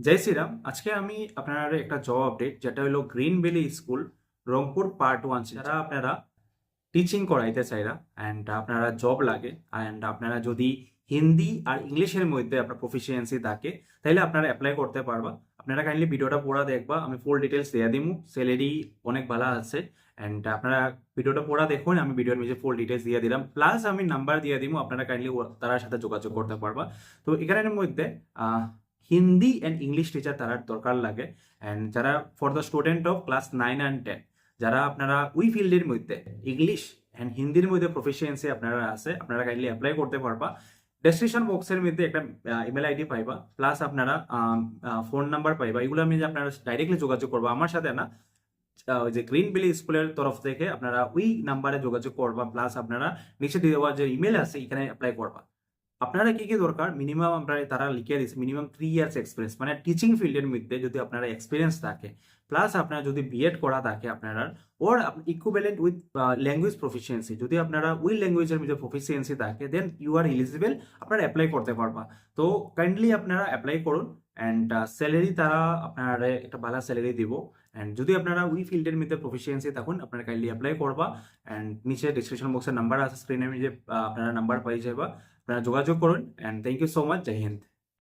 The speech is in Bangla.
জয় শ্রীরাম। আজকে আমি আপনার একটা জব আপডেট যেটা হলো green valley school Rangpur part 1, যারা আপনারা টিচিং করাইতে চাইরা অ্যান্ড আপনারা জব লাগে অ্যান্ড আপনারা যদি হিন্দি আর ইংলিশের মধ্যে আপনার প্রফিসিয়েন্সি থাকে তাহলে আপনারা অ্যাপ্লাই করতে পারবা। আপনারা কাইন্ডলি ভিডিওটা পুরা দেখবা, আমি ফুল ডিটেলস দিয়ে দিমু। স্যালারি অনেক ভালো আছে অ্যান্ড আপনারা ভিডিওটা পুরা দেখুন। আমি ভিডিওর নিচে ফুল ডিটেলস দিয়ে দিলাম, প্লাস আমি নাম্বার দিয়ে দিমু, আপনারা কাইন্ডলি তার সাথে যোগাযোগ করতে পারবা। তো এখানের মধ্যে হিন্দি অ্যান্ড ইংলিশ টিচার তার দরকার লাগে অ্যান্ড যারা for the student of class 9 and 10, যারা আপনারা ওই ফিল্ডের মধ্যে ইংলিশ অ্যান্ড হিন্দির মধ্যে প্রফিসিয়েন্সি আপনারা আছে, আপনারা কাইন্ডলি অ্যাপ্লাই করতে পারবা। ডেসক্রিপশন বক্সের মধ্যে একটা ইমেল আইডি পাইবা, প্লাস আপনারা ফোন নাম্বার পাইবা। এগুলো আমি যে আপনারা ডাইরেক্টলি যোগাযোগ করবো আমার সাথে না, ওই যে গ্রিন ভ্যালি স্কুলের তরফ থেকে আপনারা ওই নাম্বারে যোগাযোগ করবা, প্লাস আপনারা নিচে দেওয়া যে ইমেল আছে এখানে অ্যাপ্লাই করবা। আপনারা কি কি দরকার মিনিমাম আমরা তারা লিখে দিচ্ছে, মিনিমাম 3 ইয়ার্স এক্সপিরিয়েন্স, মানে টিচিং ফিল্ডের মধ্যে যদি আপনারা এক্সপিরিয়েন্স থাকে, প্লাস আপনারা যদি বিএড করা থাকে আপনারা, ওর ইকুইভ্যালেন্ট উইথ ল্যাঙ্গুয়েজ প্রফিসিয়েন্সি, যদি আপনারা ওই ল্যাঙ্গুয়েজের মধ্যে প্রফিসিয়েন্সি থাকে দেন ইউ আর এলিজিবল, আপনারা অ্যাপ্লাই করতে পারবা। তো কাইন্ডলি আপনারা অ্যাপ্লাই করুন অ্যান্ড স্যালারি তারা আপনারা একটা ভালো স্যালারি দিব। অ্যান্ড যদি আপনারা ওই ফিল্ডের মধ্যে প্রফিসিয়েন্সি থাকুন আপনারা কাইন্ডলি অ্যাপ্লাই করবা। অ্যান্ড নিচে ডিসক্রিপশন বক্সের নাম্বার আছে, স্ক্রিনে যে আপনারা নাম্বার পাই যাবা, আপনারা যোগাযোগ করুন। And thank you so much. Jai Hind.